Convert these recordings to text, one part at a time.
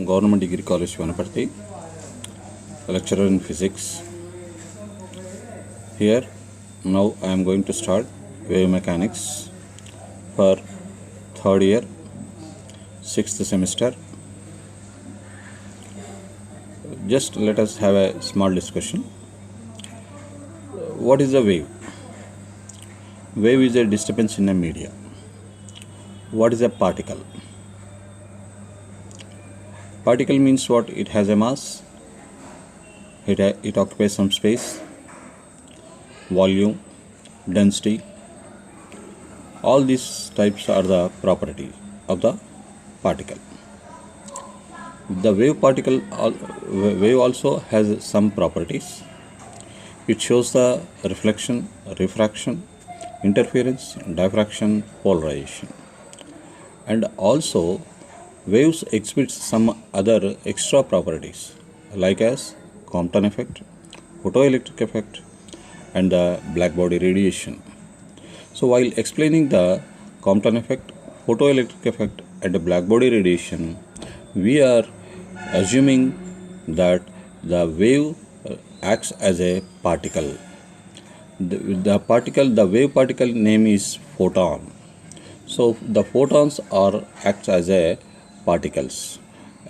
Government Degree College Vanaparthi, lecturer in physics. Here now I am going to start wave mechanics for third year, 6th semester. Just let us have a small discussion. What is a wave? Wave is a disturbance in a media. What is a particle? Particle means what? It has a mass, it occupies some space, volume, density. All these types are the property of the particle. The wave also has some properties. It shows the reflection, refraction, interference, diffraction, polarization. And also waves exhibit some other extra properties like as Compton effect, photoelectric effect, and the black body radiation. So while explaining the Compton effect, photoelectric effect, and the black body radiation, we are assuming that the wave acts as a particle. The wave particle name is photon. So the photons acts as a particles.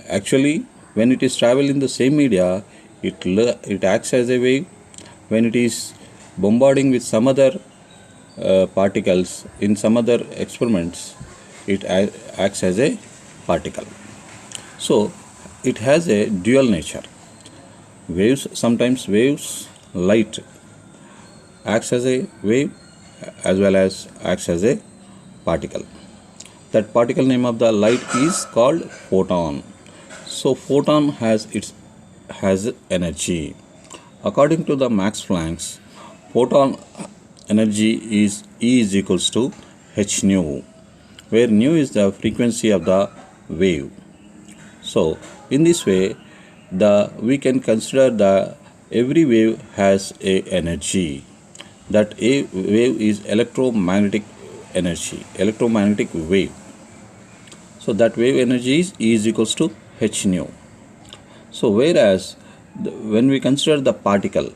Actually, when it is traveling in the same media, it acts as a wave. When it is bombarding with some other particles in some other experiments, it acts as a particle. So it has a dual nature. Sometimes light acts as a wave as well as acts as a particle. That particle name of the light is called photon. So photon has energy. According to the Max Planck, photon energy is E is equals to h nu, where nu is the frequency of the wave. So in this way, we can consider every wave has a energy. That a wave is electromagnetic energy, electromagnetic wave. So that wave energy is E is equals to h nu. So whereas when we consider the particle,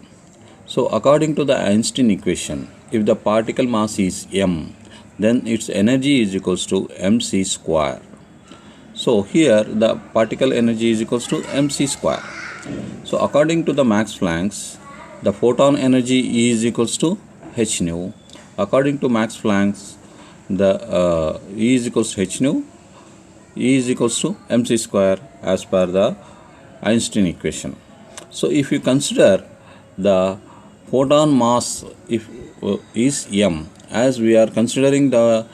so according to the Einstein equation, if the particle mass is m, then its energy is equals to mc square. So here the particle energy is equals to mc square. So according to the Max Planck, the photon energy E is equals to h nu. According to Max Planck, the E is equals to h nu, E is equals to mc square as per the Einstein equation. So if you consider the photon mass is m, as we are considering the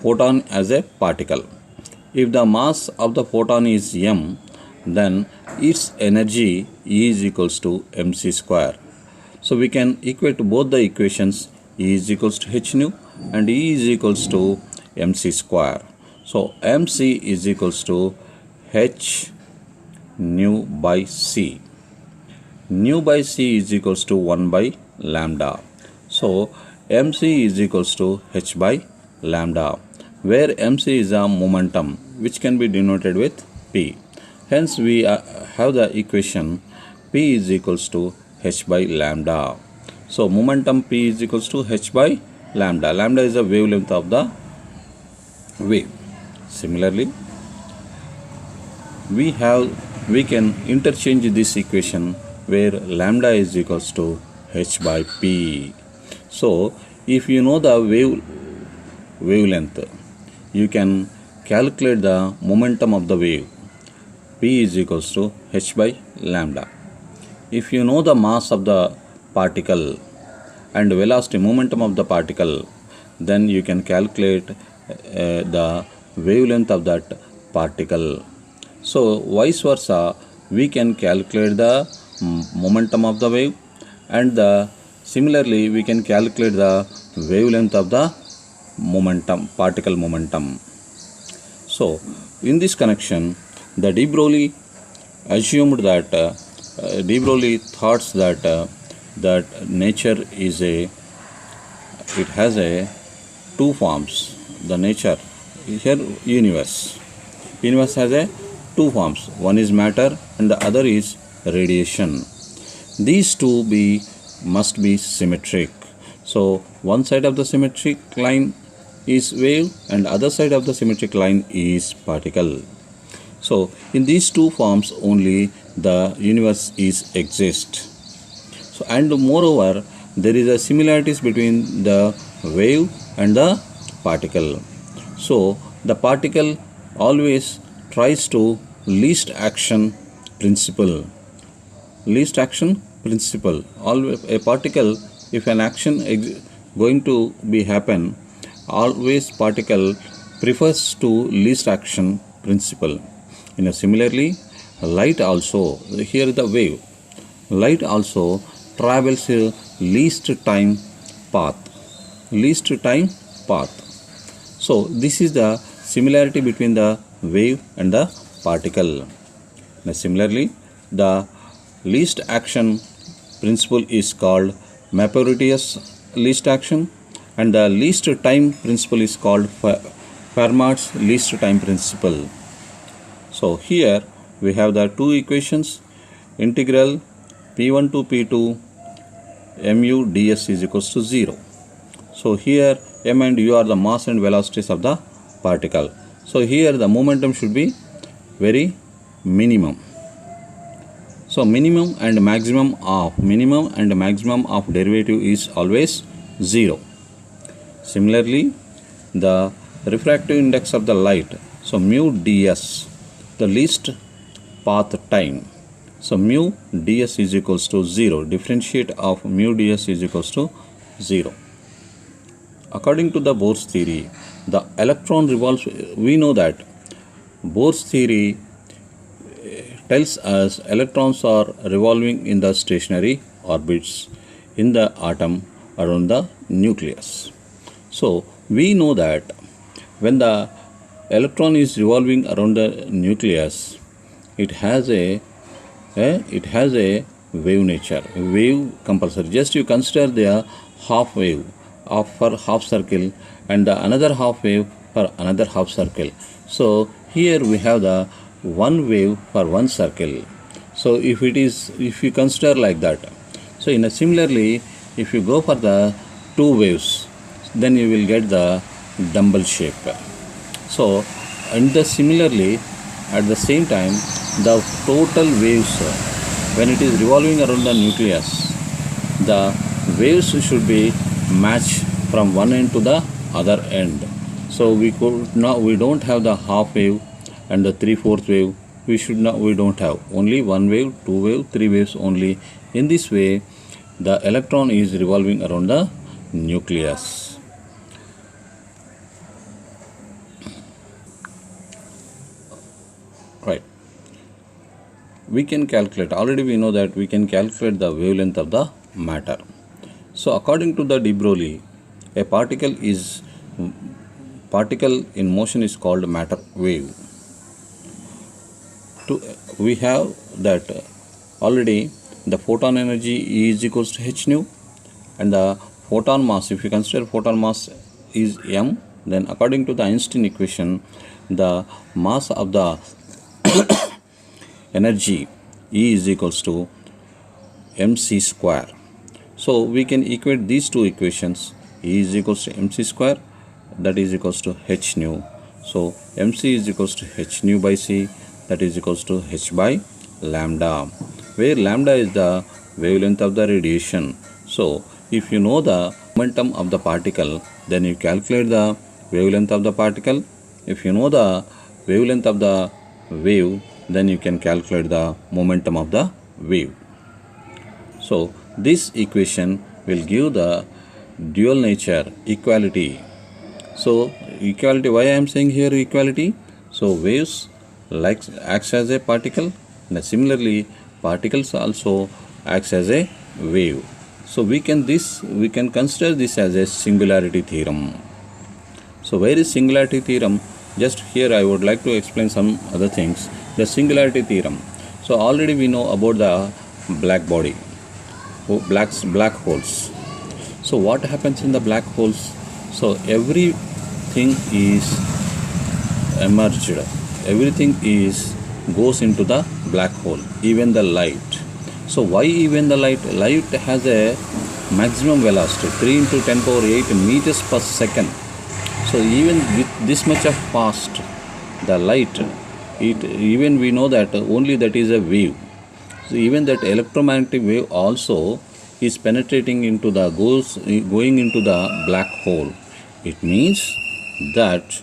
photon as a particle. If the mass of the photon is m, then its energy E is equals to mc square. So we can equate both the equations. E is equals to h nu and E is equals to mc square. So mc is equals to h nu by c. Nu by c is equals to 1 by lambda. So mc is equals to h by lambda, where mc is a momentum which can be denoted with p. Hence we have the equation p is equals to h by lambda. So momentum p is equals to h by lambda. Lambda is the wavelength of the wave. Similarly, we can interchange this equation where lambda is equals to h by p. So if you know the wavelength, you can calculate the momentum of the wave. P is equals to h by lambda. If you know the mass of the particle and velocity, momentum of the particle, then you can calculate the wavelength of that particle. So vice versa, we can calculate the momentum of the wave, and similarly we can calculate the wavelength of the particle momentum. So in this connection, the de Broglie assumed that de Broglie thoughts that nature is it has two forms. The nature here universe has a two forms. One is matter and the other is radiation. These two must be symmetric. So one side of the symmetric line is wave and other side of the symmetric line is particle. So in these two forms only the universe exists. So and moreover there is a similarities between the wave and the particle. So the particle always tries to least action principle. Least action principle. Always a particle, if an action going to be happen, always particle prefers to least action principle. Similarly, light also, here the wave, light also travels a least time path. Least time path. So this is the similarity between the wave and the particle. Similarly, the least action principle is called Maupertuis least action and the least time principle is called Fermat's least time principle. So here we have the two equations, integral P1 to P2 mu ds is equals to 0. So here m and u are the mass and velocities of the particle. So here the momentum should be very minimum. So minimum and maximum of derivative is always 0. Similarly, the refractive index of the light, so mu ds, the least path time. So mu ds is equals to 0. Differentiate of mu ds is equals to 0. According to the Bohr's theory, the electron revolves. We know that Bohr's theory tells us electrons are revolving in the stationary orbits in the atom around the nucleus. So we know that when the electron is revolving around the nucleus, it has a wave nature, wave compulsory. Just you consider the half wave for half circle and the another half wave for another half circle. So here we have the one wave for one circle. So if you consider like that, so similarly if you go for the two waves, then you will get the dumbbell shape. So and similarly at the same time the total waves, when it is revolving around the nucleus, the waves should be matched from one end to the other end. So we don't have the half wave and the 3/4 wave. We don't have only one wave, two wave, three waves only. In this way the electron is revolving around the nucleus. Right. We can calculate, already we know that we can calculate the wavelength of the matter. So according to the de Broglie, a particle in motion is called matter wave. We have that already the photon energy E is equals to h nu and the photon mass, if you consider photon mass is m, then according to the Einstein equation the mass of the energy E is equals to mc square. So we can equate these two equations. E is equals to mc square, that is equals to h nu. So mc is equals to h nu by c, that is equals to h by lambda, where lambda is the wavelength of the radiation. So if you know the momentum of the particle, then you calculate the wavelength of the particle. If you know the wavelength of the wave, then you can calculate the momentum of the wave. So this equation will give the dual nature, equality. So equality, why I am saying here equality? So waves acts as a particle, and similarly particles also acts as a wave. So we can consider this as a singularity theorem. So where is singularity theorem? Just here I would like to explain some other things. The singularity theorem. So already we know about the black body, black holes. So what happens in the black holes? So everything is emerged, everything is goes into the black hole, even the light. So why even the light? Light has a maximum velocity 3 into 10 power 8 meters per second. So even with this much of fast, the light, even we know that only that is a wave. So even that electromagnetic wave also is penetrating into the going into the black hole. It means that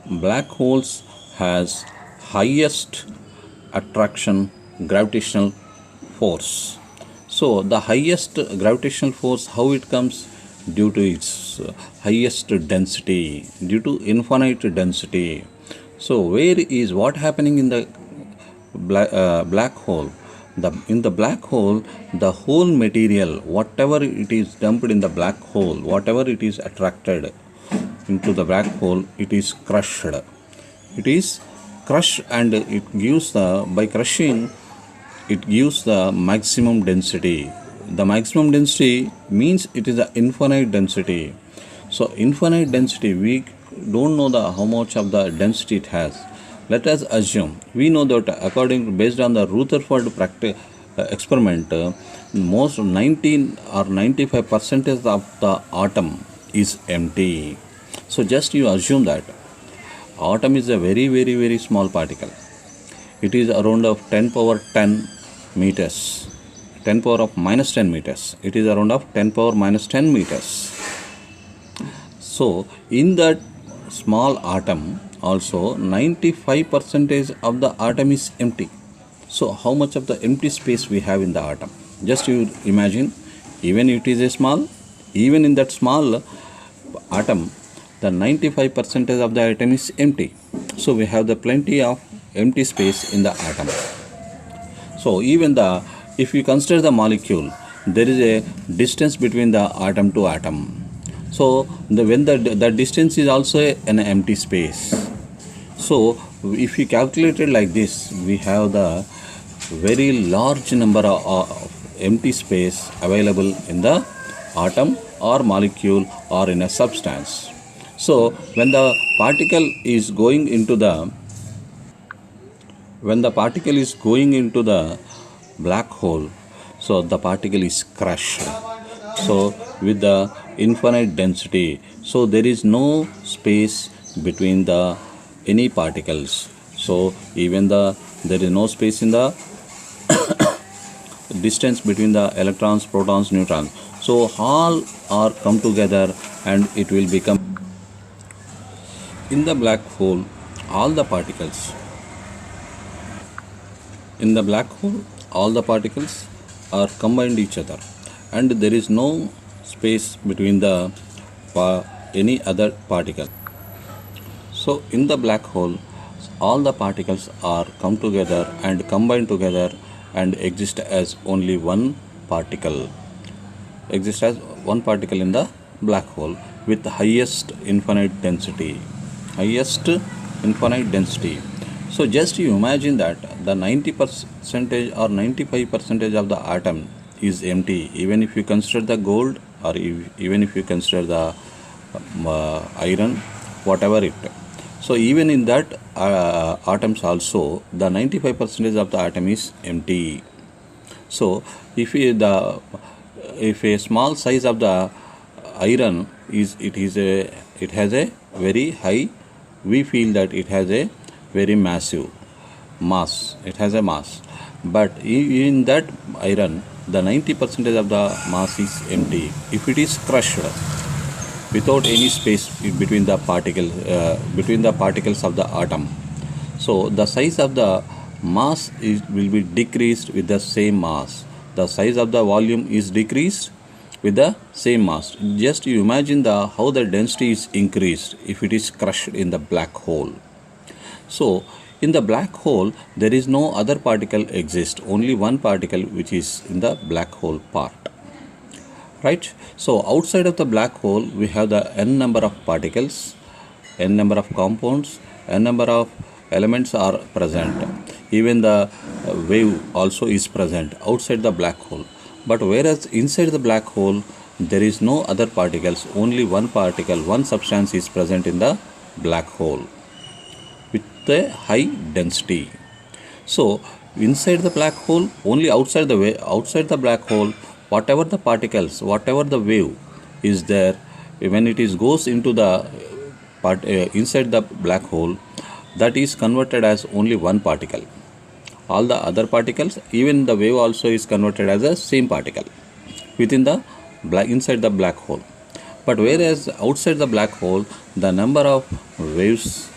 black holes has highest attraction gravitational force. So the highest gravitational force, how it comes? Due to its highest density, due to infinite density. So where is what happening in the black hole? In the black hole, the whole material, whatever it is dumped in the black hole, whatever it is attracted into the black hole, it is crushed. It is crushed, and it gives by crushing, it gives the maximum density. The maximum density means it is an infinite density. So infinite density, we don't know how much of the density it has. Let us assume, we know that based on the Rutherford experiment, most 19 or 95% of the atom is empty. So just you assume that atom is a very, very, very small particle. It is around of 10 power 10 meters, 10 power of minus 10 meters. It is around of 10 power minus 10 meters. So in that small atom also 95% of the atom is empty. So how much of the empty space we have in the atom? Just you imagine, even if it is a small, even in that small atom, the 95% of the atom is empty. So we have the plenty of empty space in the atom. So even if you consider the molecule, there is a distance between the atom to atom. So when the distance is also an empty space. So if you calculate it like this, we have the very large number of empty space available in the atom or molecule or in a substance. So when the particle is going into the black hole, so the particle is crushed. So with the infinite density, so there is no space between any particles. So even there is no space in the distance between the electrons, protons, neutrons. So all are come together and it will become in the black hole. All the particles in the black hole, all the particles are combined each other, and there is no space between any other particle. So in the black hole, all the particles are come together and combined together and exist as only one particle. Exist as one particle in the black hole with the highest infinite density. So just you imagine that the 90% or 95% of the atom is empty, even if you consider the gold or even if you consider the iron, whatever it. So even in that atoms also, the 95% of the atom is empty. So if a small size of the iron it has a very high, we feel that it has a very massive mass. It has a mass, but in that iron, the 90% of the mass is empty. If it is crushed without any space between the particles of the atom, so the size of the mass will be decreased with the same mass. The size of the volume is decreased with the same mass. Just you imagine how the density is increased if it is crushed in the black hole. So in the black hole, there is no other particle exist, only one particle which is in the black hole part. Right? So outside of the black hole, we have the n number of particles, n number of compounds, n number of elements are present. Even the wave also is present outside the black hole. But whereas inside the black hole, there is no other particles, only one particle, one substance is present in the black hole, the high density. So inside the black hole, only outside the black hole, whatever the particles, whatever the wave is there, when it is goes into the inside the black hole, that is converted as only one particle. All the other particles, even the wave also is converted as a same particle within the inside the black hole. But whereas outside the black hole, the number of waves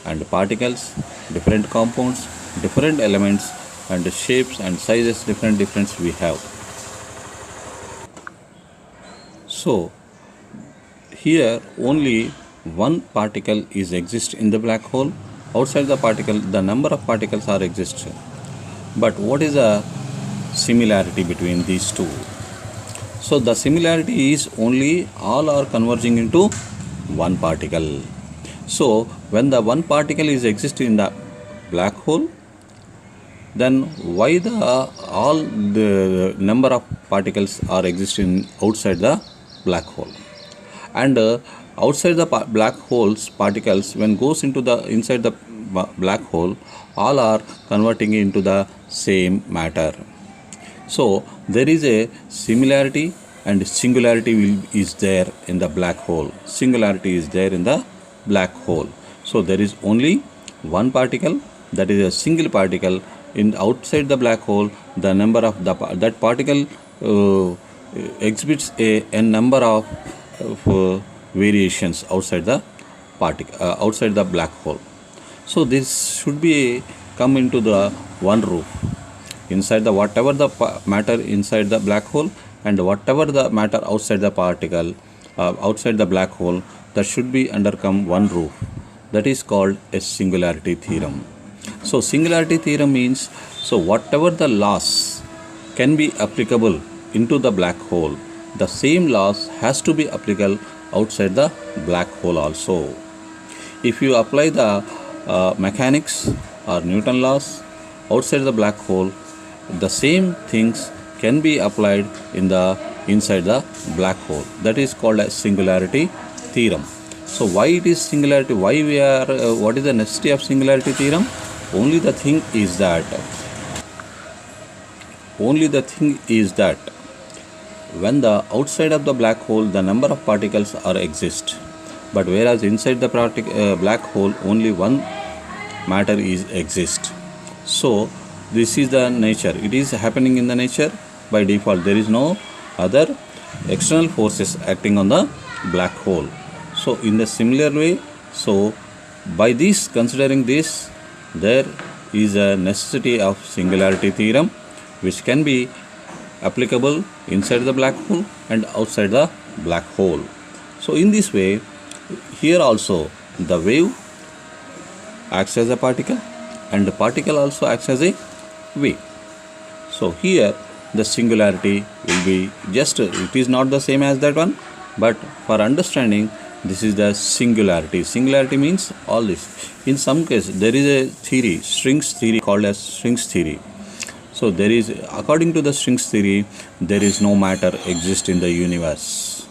and particles, different compounds, different elements and shapes and sizes, different we have. So here only one particle is exist in the black hole. Outside the particle, the number of particles are exist. But what is the similarity between these two? So the similarity is only all are converging into one particle. So when the one particle is exist in the black hole, then why the all the number of particles are existing outside the black hole? And outside the black hole's particles, when goes into the inside the black hole, all are converting into the same matter. So there is a similarity and singularity is there in the black hole. Singularity is there in the black hole. So there is only one particle, that is a single particle. In outside the black hole, the number of that particle exhibits a number of variations outside the outside the black hole. So this should be come into the one roof. Inside the whatever the matter inside the black hole and whatever the matter outside the particle outside the black hole, that should be undercome one roof. That is called a singularity theorem. So singularity theorem means, so whatever the laws can be applicable into the black hole, the same laws has to be applicable outside the black hole also. If you apply the mechanics or Newton laws outside the black hole, the same things can be applied in the inside the black hole. That is called a singularity theorem. So why it is singularity? Why we are what is the necessity of singularity theorem? Only the thing is that when the outside of the black hole, the number of particles are exist, but whereas inside the black hole only one matter is exist. So this is the nature. It is happening in the nature by default. There is no other external forces acting on the black hole. So in the similar way, so by this, considering this, there is a necessity of singularity theorem which can be applicable inside the black hole and outside the black hole. So in this way, here also the wave acts as a particle and the particle also acts as a wave. So here the singularity will be just, it is not the same as that one, but for understanding, this is the singularity. Singularity means all this. In some case, there is a theory, strings theory, called as strings theory. So there is, according to the strings theory, there is no matter exist in the universe.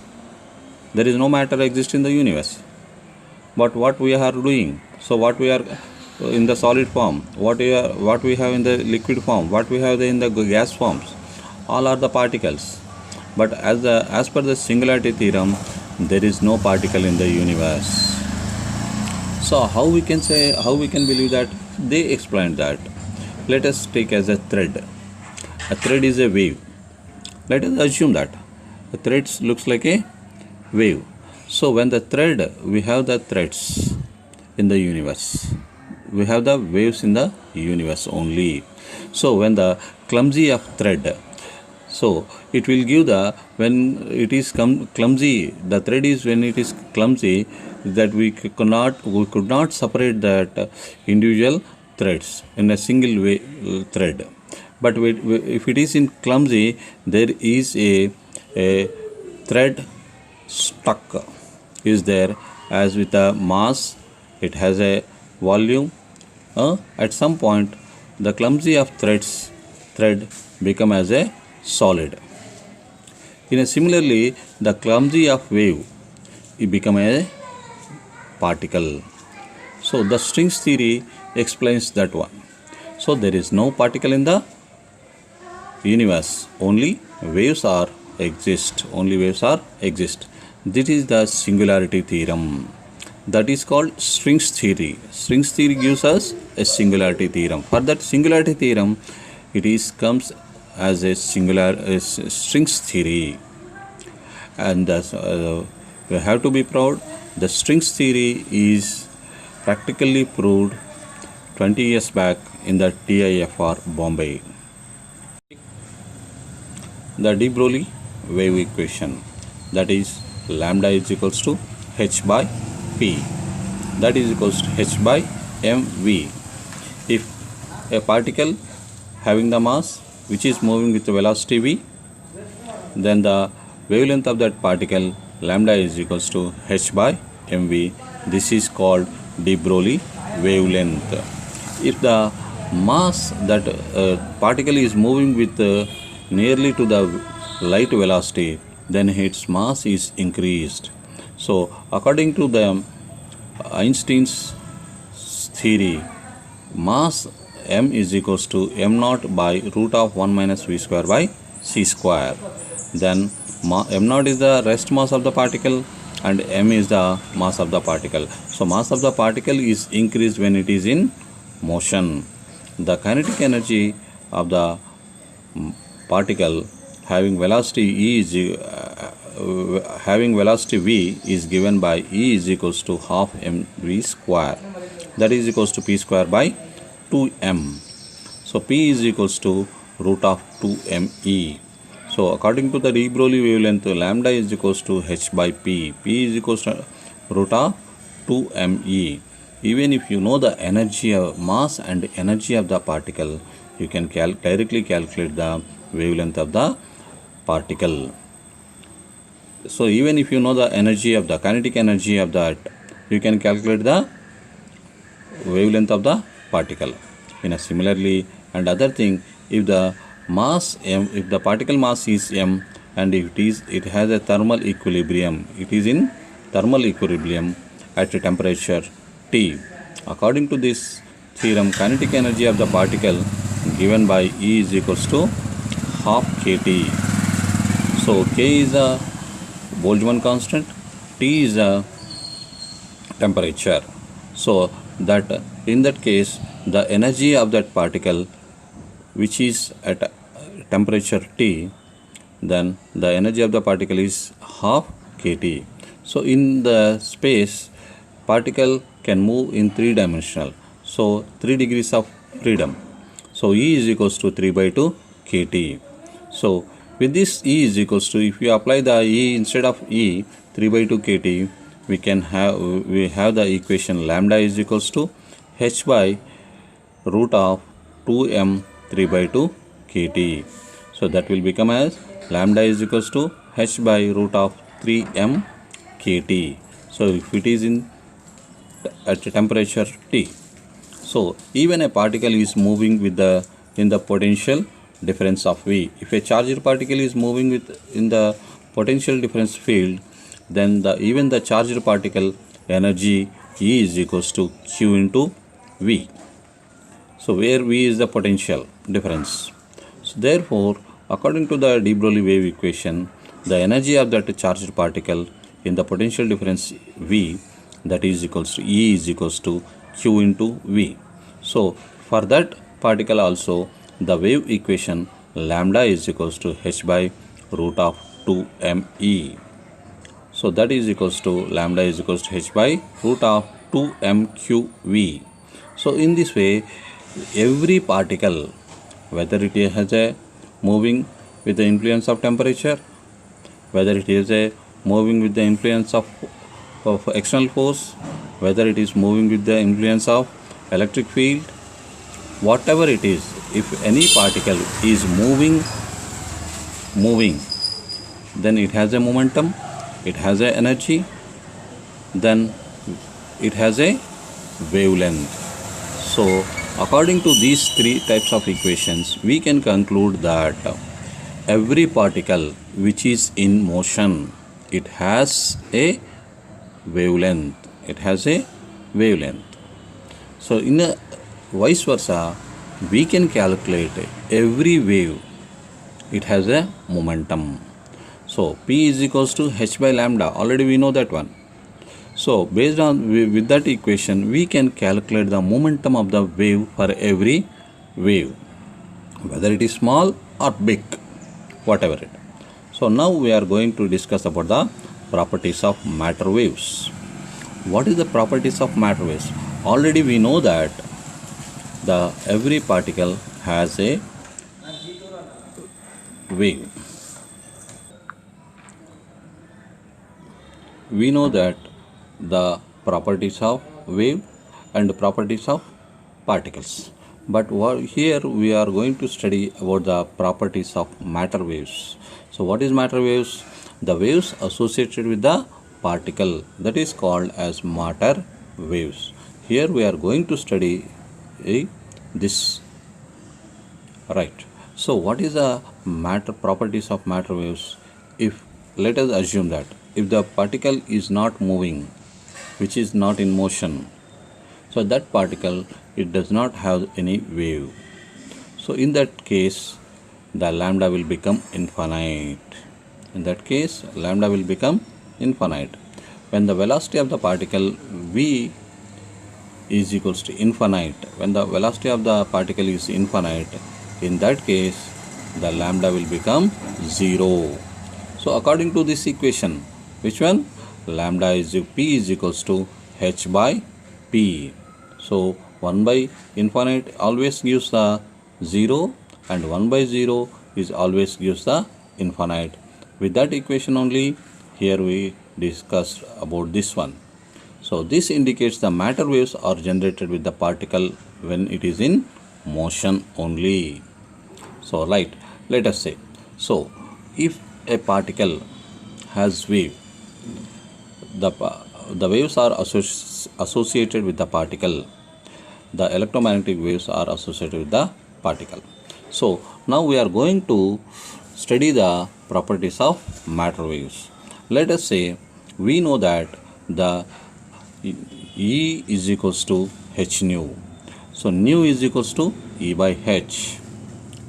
There is no matter exist in the universe. But what we are doing? So what we are in the solid form, what we have in the liquid form, what we have in the gas forms, all are the particles. But as per the singularity theorem, there is no particle in the universe. So how we can say, how we can believe that? They explained that. Let us take as a thread. A thread is a wave. Let us assume that a thread looks like a wave. So when the thread, we have the threads in the universe. We have the waves in the universe only. So when the clumsy of thread, so it will give the, when it is clumsy, the thread is when it is clumsy, that we could not separate that individual threads in a single way thread. But if it is in clumsy, there is a thread stuck is there, as with a mass, it has a volume. At some point, the clumsy of thread become as a solid. Similarly, the clumsy of wave, it become a particle. So the strings theory explains that one. So there is no particle in the universe, only waves are exist. Only waves are exist. This is the singularity theorem. That is called strings theory. Strings theory gives us a singularity theorem. For that singularity theorem, it is comes as a strings theory, and we have to be proud. The strings theory is practically proved 20 years back in the TIFR Bombay. The de Broglie wave equation, that is lambda is equals to h by p, that is equals to h by mv. If a particle having the mass which is moving with the velocity v, then the wavelength of that particle lambda is equals to h by mv. This is called de Broglie wavelength. If the mass that particle is moving with nearly to the light velocity, then its mass is increased. So according to the Einstein's theory, mass m is equals to m naught by root of 1 minus v square by c square. Then m naught is the rest mass of the particle and m is the mass of the particle. So mass of the particle is increased when it is in motion. The kinetic energy of the particle having velocity having velocity v is given by E is equals to half mv square, that is equals to p square by 2m. So p is equals to root of 2me. So according to the de Broglie wavelength, lambda is equals to h by p. P is equals to root of 2me. Even if you know the energy of mass and energy of the particle, you can directly calculate the wavelength of the particle. So even if you know the energy of the kinetic energy of that, you can calculate the wavelength of the particle. In a similarly, and other thing, if the mass m, if the particle mass is m, and if it has a thermal equilibrium, it is in thermal equilibrium at a temperature T. According to this theorem, kinetic energy of the particle given by E is equals to half kT. So K is a Boltzmann constant, T is a temperature. So that in that case, the energy of that particle which is at temperature T, then the energy of the particle is half kT. So in the space, particle can move in 3-dimensional. So 3 degrees of freedom. So E is equals to 3 by 2 kT. So with this E is equals to, if you apply the E instead of E 3 by 2 kT, we have the equation lambda is equals to h by root of 2m 3 by 2 kT. So that will become as lambda is equals to h by root of 3m kT. So if it is at temperature T, so even a particle is moving with in the potential difference of V. If a charged particle is moving in the potential difference field, then even the charged particle energy E is equals to Q into V. So where V is the potential difference. So therefore, according to the de Broglie wave equation, the energy of that charged particle in the potential difference V, that is equals to E is equals to Q into V. So for that particle also, the wave equation lambda is equals to h by root of 2me. So that is equals to lambda is equals to h by root of 2mqv. So in this way, every particle, whether it has a moving with the influence of temperature, whether it is a moving with the influence of external force, whether it is moving with the influence of electric field, whatever it is, if any particle is moving, then it has a momentum, it has a energy, then it has a wavelength. So according to these three types of equations, we can conclude that every particle which is in motion, it has a wavelength. It has a wavelength. So in vice versa, we can calculate every wave. It has a momentum. So P is equals to h by lambda. Already we know that one. So based on with that equation, we can calculate the momentum of the wave for every wave, whether it is small or big, whatever it. So now we are going to discuss about the properties of matter waves. What is the properties of matter waves? Already we know that every particle has a wave. We know that the properties of wave and properties of particles. But here we are going to study about the properties of matter waves. So what is matter waves? The waves associated with the particle, that is called as matter waves. Here we are going to study this, right? So what is the properties of matter waves? If let us assume that if the particle is not moving, which is not in motion, so that particle, it does not have any wave. So in that case, the lambda will become infinite. In that case, lambda will become infinite. When the velocity of the particle v is equals to infinite, when the velocity of the particle is infinite, in that case the lambda will become 0. So according to this equation, which one? Lambda is P is equals to h by p. So 1 by infinite always gives the 0, and 1 by 0 is always gives the infinite. With that equation only, here we discussed about this one. So this indicates the matter waves are generated with the particle when it is in motion only. So right, let us say, so if a particle has wave, the waves are associated with the particle. The electromagnetic waves are associated with the particle. So now we are going to study the properties of matter waves. Let us say we know that the E is equals to h nu. So nu is equals to E by h.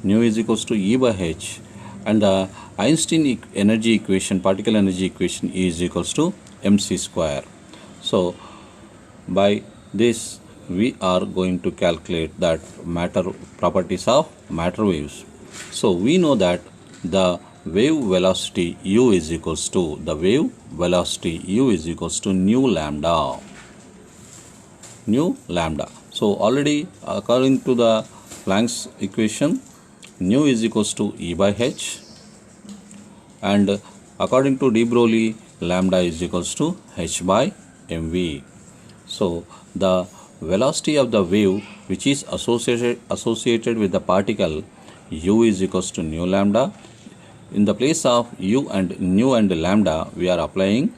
Nu is equals to E by h, and the Einstein energy equation, particle energy equation, E is equals to mc square. So by this we are going to calculate that properties of matter waves. So we know that the wave velocity u is equals to nu lambda. So already according to the Planck's equation, nu is equals to E by h, and according to de Broglie, lambda is equals to h by mv. So the velocity of the wave which is associated with the particle, u is equals to nu lambda. In the place of u and nu and lambda, we are applying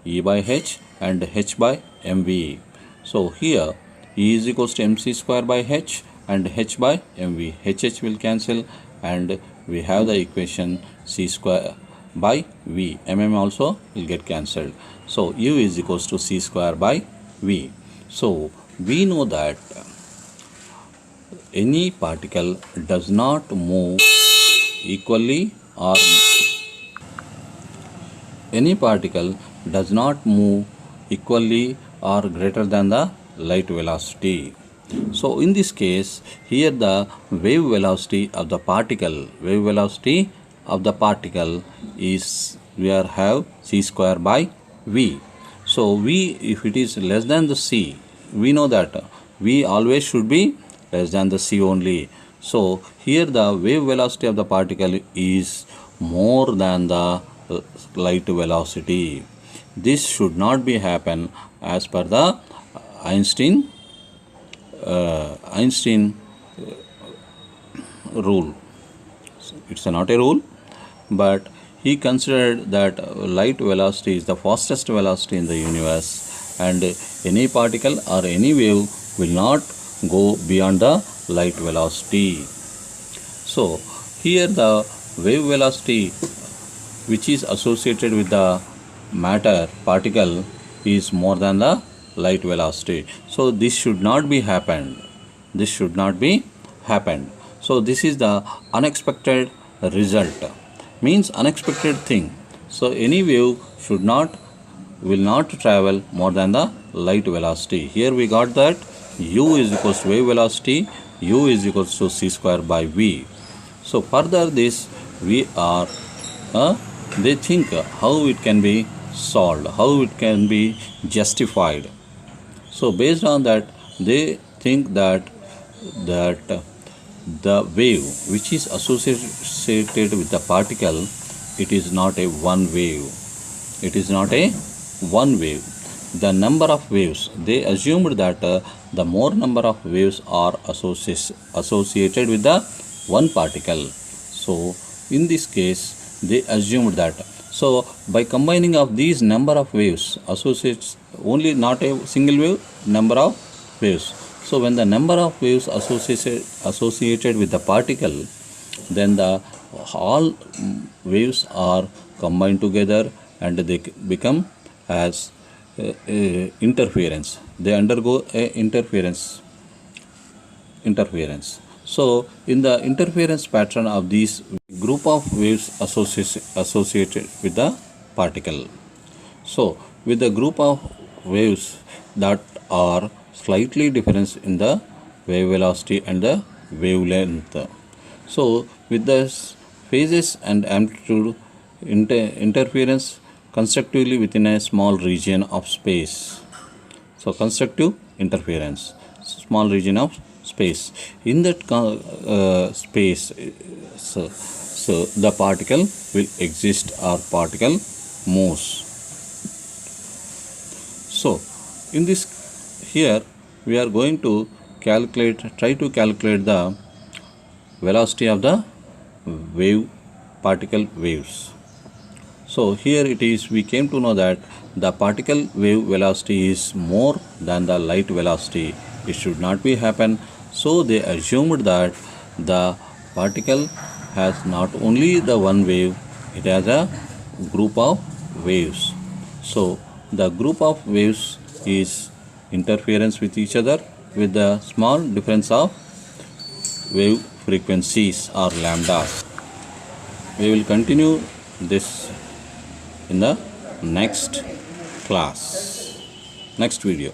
E by h and h by mv. So here E is equals to mc square by h and h by mv. H will cancel, and we have the equation c square by v. Also will get cancelled. So u is equals to c square by v. So we know that any particle does not move equally or greater than the light velocity. So in this case, here the wave velocity of the particle is, we have c square by v. So v, if it is less than the c, we know that v always should be less than the c only. So here the wave velocity of the particle is more than the light velocity. This should not be happen as per the Einstein rule. It's not a rule, but he considered that light velocity is the fastest velocity in the universe, and any particle or any wave will not go beyond the light velocity. So here the wave velocity which is associated with the matter particle is more than the light velocity. So this should not be happened. this should not be happened. So this is the unexpected result, means unexpected thing. So any wave will not travel more than the light velocity. Here we got that u is equals to wave velocity, u is equals to c square by v. So further this we are they think how it can be solved, how it can be justified. So based on that, they think that the wave which is associated with the particle, it is not a one wave. It is not a one wave. The number of waves, they assumed that the more number of waves are associated with the one particle. So in this case, they assumed that. So by combining of these number of waves associates only not a single wave, number of waves. So when the number of waves associated with the particle, then the all waves are combined together and they become as interference. They undergo a interference. So in the interference pattern of these group of waves associated with the particle. So with the group of waves that are slightly different in the wave velocity and the wavelength. So with the phases and amplitude interference constructively within a small region of space. So constructive interference, small region of space. In that space, so the particle will exist or particle moves. So in this here we are going to try to calculate the velocity of the particle waves. So here it is, we came to know that the particle wave velocity is more than the light velocity. It should not be happen. So they assumed that the particle has not only the one wave, it has a group of waves. So the group of waves is interference with each other with the small difference of wave frequencies or lambdas. We will continue this in the next class, next video.